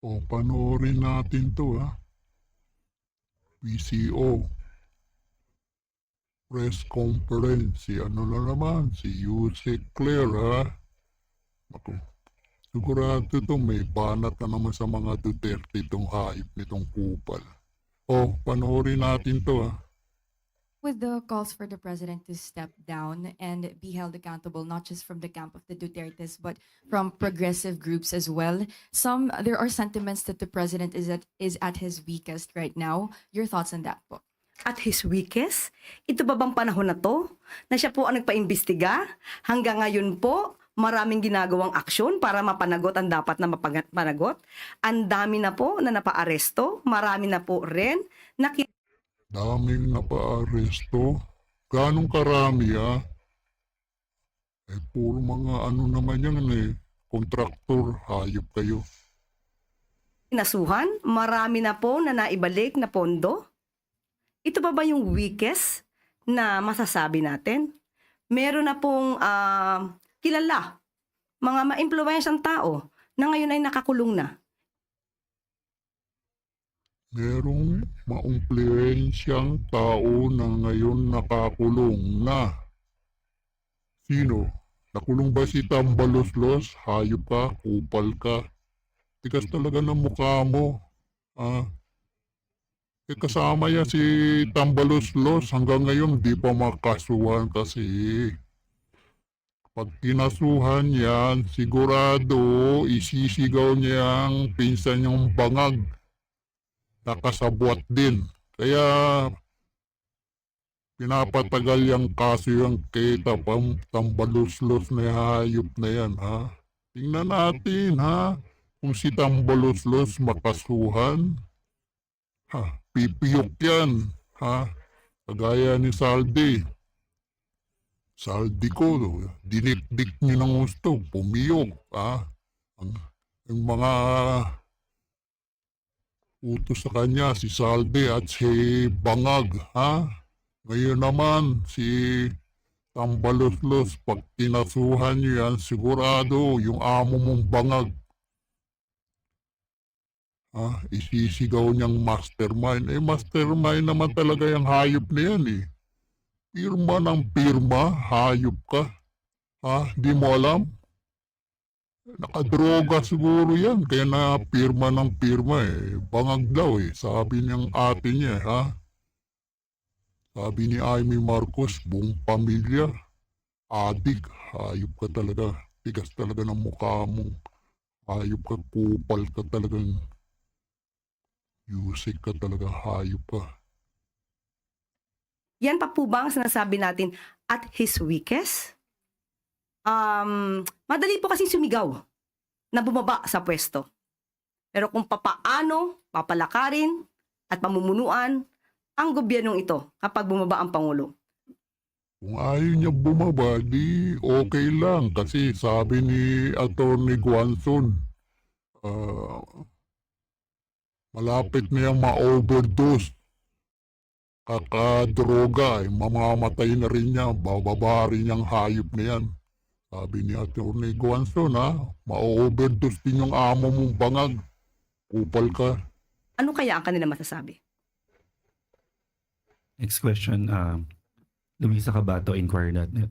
O panoorin natin to ha. PCO. Press conference. Si ano na naman, si Yusek Claire ha. Ako, sigurado to may banat na naman sa mga Duterte itong hayop nitong kupal. O, panoorin natin to ha. With the calls for the president to step down and be held accountable, not just from the camp of the Dutertes, but from progressive groups as well. There are sentiments that the president is at his weakest right now. Your thoughts on that po? At his weakest? Ito ba bang panahon na to? Na siya po ang nagpaimbestiga? Hanggang ngayon po, maraming ginagawang aksyon para mapanagot ang dapat na mapanagot. Ang dami na po na napaaresto, marami na po rin Daming napaaresto. Ganong karami ha? Eh, puro mga ano naman yan eh. Kontraktor, hayop kayo. kinasuhan, marami na po na naibalik na pondo. Ito ba yung weakest na masasabi natin? Meron na pong kilala, mga ma-impluwensyang tao na ngayon ay nakakulong na. Merong maumpluensyang tao na ngayon nakakulong na. Sino? Nakulong ba si Tambaloslos? Hayop ka, kupal ka. Tigas talaga ng mukha mo. Ah, eh, kasama yan si Tambaloslos. Hanggang ngayon di pa makasuhan kasi. Pag kinasuhan yan, sigurado isisigaw niya ang pinsan niyang bangag. Nakasabwat din. Kaya pinapatagal yung kaso yung kay Tambaloslos na hayop na yan ha. Tingnan natin ha. Kung si Tambaloslos makasuhan, ha, pipiyok yan ha. Kagaya ni Saldi. Saldi ko, dinikdik niyo ng gusto, pumiyok ha. Ang mga utos sa kanya, si Saldi at si Bangag, ha? Ngayon naman, si Tambaloslos, pag kinasuhan niyo yan, sigurado yung amo mong Bangag, ha? Isisigaw niyang mastermind. Eh, mastermind naman talaga yung hayop na yan, eh. Pirma ng pirma, hayop ka. Ha? Di mo alam? Nakadroga siguro yan, kaya na pirma ng pirma eh. Bangag daw eh, sabi niyang ate niya ha. Sabi ni Amy Marcos, buong pamilya, adik, hayop ka talaga. Tigas talaga ng mukha mo. Hayop ka, kupal ka talagang. Yusik ka talaga, hayop ka. Yan pa po ba ang sinasabi natin at his weakest? Madali po kasi sumigaw na bumaba sa pwesto. Pero kung papaano papalakarin at pamumunuan ang gobyernong ito kapag bumaba ang Pangulo. Kung ayaw niya bumaba, di okay lang. Kasi sabi ni Atty. Guanzon, malapit na yung ma-overdose. Kakadroga, mamamatay na rin niya, bababa rin niyang hayop na yan. Sabi ni Atty. Guanzon ha, ma-overdose din yung amo mong bangag. Kupal ka. Ano kaya ang kanila masasabi? Next question, Luisa Cabato, Inquirer.net.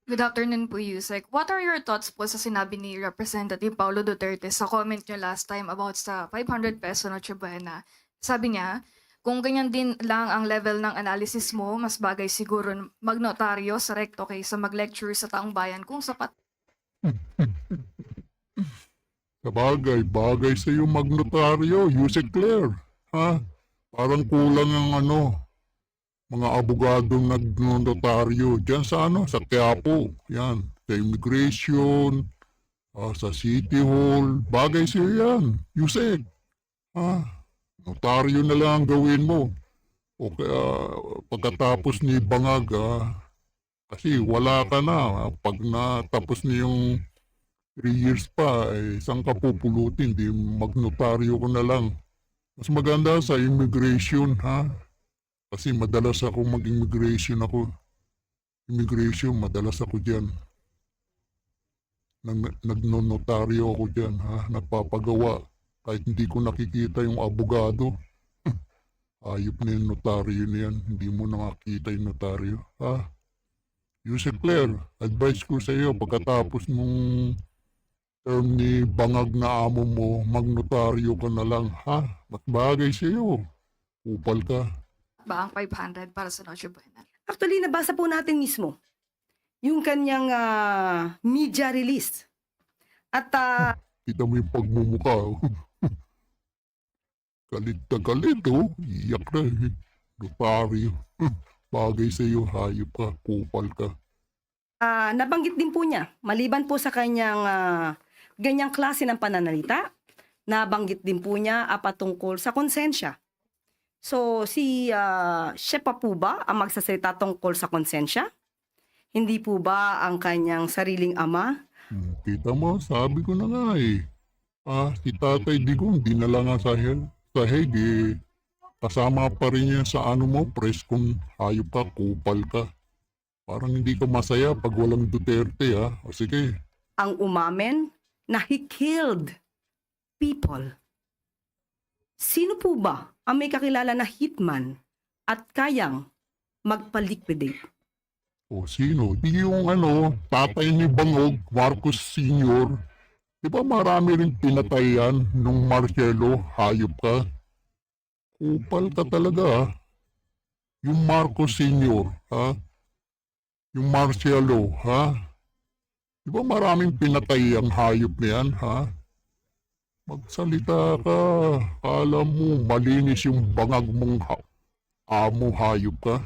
Good afternoon po, Yusek. What are your thoughts po sa sinabi ni Representative Paulo Duterte sa comment niyo last time about sa 500 peso Noche Buena? Sabi niya, kung ganyan din lang ang level ng analysis mo, mas bagay siguro magnotaryo sa recto kaysa mag-lecture sa taong bayan kung sapat. Bagay sa yung magnotaryo, Yusek Claire. Ha? Parang kulang ang mga abogadong nagnotaryo dyan sa sa Quiapo. Yan, sa immigration, sa City Hall. Bagay sa'yo yan, Yusek. Ha? Notaryo na lang ang gawin mo. O kaya pagkatapos ni Bangag, kasi wala ka na. Pag natapos na yung 3 years pa, saan ka pupulutin? Di magnotaryo ko na lang. Mas maganda sa immigration, ha? Kasi madalas ako mag-immigration ako. Immigration, madalas ako dyan. Nagnonotaryo ako dyan, ha? Nagpapagawa. Kahit hindi ko nakikita yung abogado. Ayop na yung notaryo na yan. Hindi mo nakakita yung notaryo, ha? Yusek Claire, advice ko sa iyo, pagkatapos mong term ni bangag na amo mo, magnotaryo ka na lang, ha? Mas bagay sa iyo. Upal ka. Ba ang 500 para sa Noche Buena? Actually, nabasa po natin mismo yung kanyang media release. At Kita mo yung pagmumukha. Oh. Galit na galit, oh. Iyak na eh. Notaryo. Bagay sa iyo, hayop ka, kupal ka. nabanggit din po niya, maliban po sa kanyang ganyang klase ng pananalita, nabanggit din po niya patungkol sa konsensya. So, siya pa po ba ang magsasalita tungkol sa konsensya? Hindi po ba ang kanyang sariling ama? Kita mo, sabi ko na nga eh. Si Tatay Digong, dinala nga sa Hague eh. Kasama pa rin niya sa ano mo, press kung hayop ka, kupal ka. Parang hindi ka masaya pag walang Duterte, ha? O sige, Ang umamen na he killed people. Sino po ba ang may kakilala na hitman at kayang magpa-liquidate? o sino? Di yung tatay ni Bangog, Marcos Sr. Di ba marami rin pinatay yan nung Marcelo, hayop ka? Kupal ka talaga, ha? Yung Marcos Sr., ha? Yung Marcelo, ha? Di ba maraming pinatay ang hayop na yan, ha? Magsalita ka. Kala mo malinis yung bangag mong amo, hayop ka?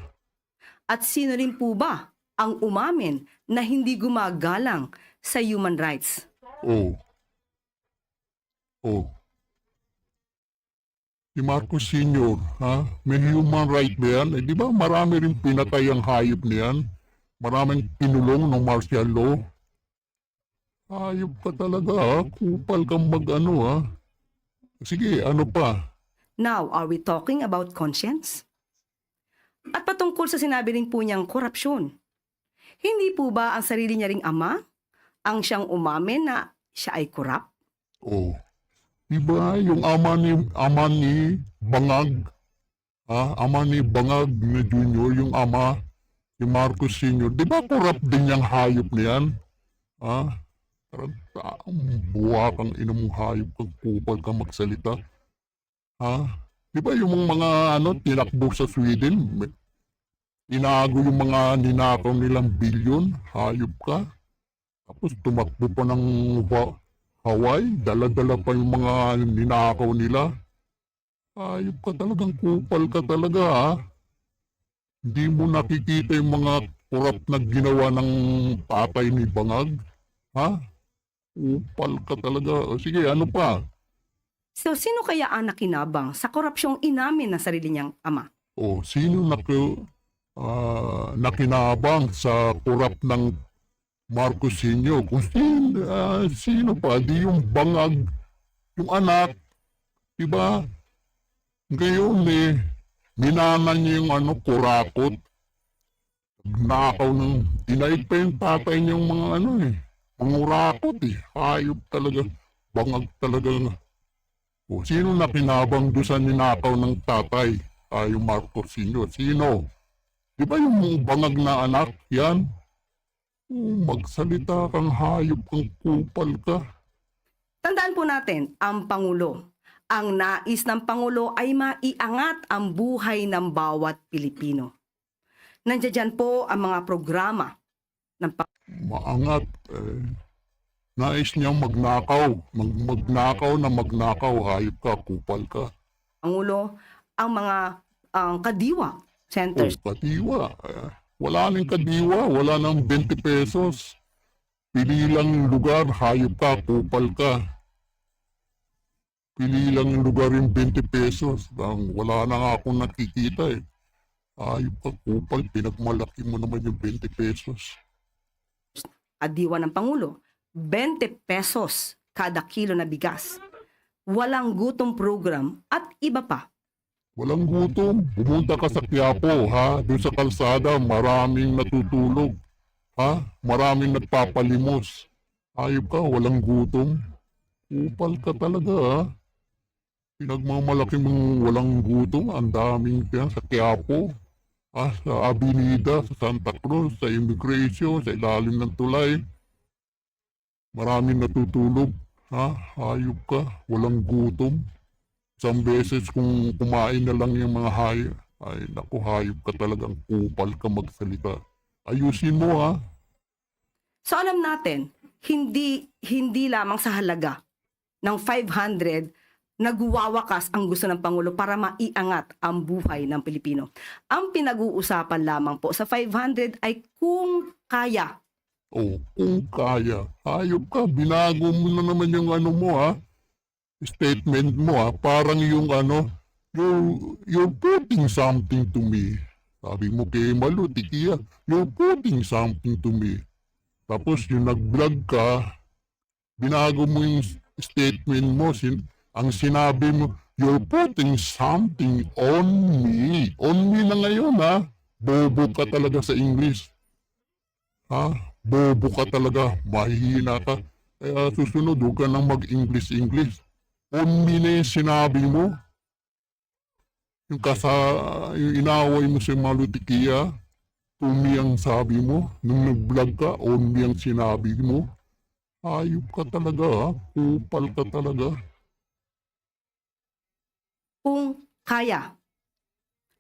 At sino rin po ba ang umamin na hindi gumagalang sa human rights? Oh. Oh. Si Marcos Sr., ha? May human right ba yan? Di ba marami rin pinatay ang hayop na yan? Maraming pinulong ng martial law. Hayop ka talaga, ha? Kupal kang ha? Sige, ano pa? Now, are we talking about conscience? At patungkol sa sinabi rin po niyang korupsyon. Hindi po ba ang sarili niya ring ama ang siyang umamin na siya ay korap? Oh. Di ba yung ama ni Bangag? Ha? Ama ni Bangag na Junior, yung ama ni Marcos Sr. Di ba corrupt din yung hayop na yan? Ha? Buwa kang inamong hayop kang kupal kang magsalita. Ha? Di ba yung mga tinakbo sa Sweden? Inago yung mga ninakaw nilang bilyon, hayop ka. Tapos tumakbo pa ng Hawaii, dala-dala pa yung mga ninakaw nila. Hayop ka talagang kupal ka talaga, ha? Hindi mo nakikita yung mga corrupt na ginawa ng tatay ni Bangag? Ha? Kupal ka talaga. O sige, ano pa? So, sino kaya ang nakinabang sa korupsyong inamin ng sarili niyang ama? O sino nakinabang sa corrupt ng Marcos Sr.? Kung sino pa? Di yung Bangag, yung anak. Diba? Ngayon minanan niya yung kurakot. Nakaw ng dinaig pa yung tatay niyang mga mangurakot eh. Hayop talaga. Bangag talaga. O, sino nakinabang doon sa ninakaw ng tatay? Yung Marcos Sr. Sino? Di ba yung bangag na anak? Yan. Magsalita kang hayop kang kupal ka. Tandaan po natin, ang Pangulo. Ang nais ng Pangulo ay maiangat ang buhay ng bawat Pilipino. Nandiyan po ang mga programa ng Maangat. Nais niyang magnakaw. Magnakaw, hayop ka, kupal ka. Pangulo, ang mga kadiwa centers. Kadiwa. Wala nang kadiwa, wala nang 20 pesos. Pili lang lugar, hayop ka, kupal ka. Pili lang lugar yung 20 pesos. Wala na nga akong nakikita eh. Hayop ka, kupal, pinagmalaki mo naman yung 20 pesos. Kadiwa ng Pangulo, 20 pesos kada kilo na bigas. Walang gutom program at iba pa. Walang gutom. Pumunta ka sa Quiapo, ha? Doon sa kalsada, maraming natutulog. Ha? Maraming nagpapalimos. Hayop ka, walang gutom. Kupal ka talaga, ha? Pinagmamalaki mong walang gutom, ang daming yan sa Quiapo, sa Avenida, sa Santa Cruz, sa Immigration, sa ilalim ng tulay. Maraming natutulog, ha? Hayop ka, walang gutom. Isang beses kung kumain na lang yung mga hayop, ay naku, hayop ka talagang kupal ka magsalita. Ayusin mo, ha? So alam natin, hindi lamang sa halaga ng 500 nagwawakas ang gusto ng Pangulo para maiangat ang buhay ng Pilipino. Ang pinag-uusapan lamang po sa 500 ay kung kaya. O, kung kaya. Hayop ka, binago mo na naman yung ano mo, ha? Statement mo, ha? Parang yung ano, you're putting something to me. Sabi mo kay Malu, Tikiya, you're putting something to me. Tapos yung nag-vlog ka, binago mo yung statement mo, ang sinabi mo, you're putting something on me. On me na ngayon, ha? Bobo ka talaga sa English. Ha? Bobo ka talaga. Mahihina ka. Kaya susunod, huwag ka nang mag-English. On me na yung sinabi mo. Yung inaway mo si Malutikia, to me ang sabi mo. Nung nag-vlog ka, on me ang sinabi mo. Ayop ka talaga, ha? Kupal ka talaga. Kung kaya.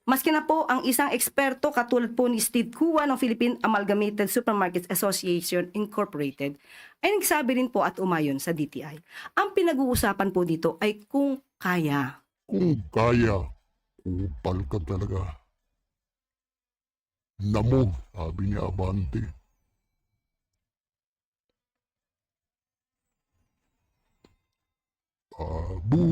Maski na po ang isang eksperto katulad po ni Steve Kua ng Philippine Amalgamated Supermarkets Association Incorporated ay nagsabi rin po at umayon sa DTI. Ang pinag-uusapan po dito ay kung kaya. Kung kaya, kupal ka talaga. Namo, sabi ni Abante. Babu.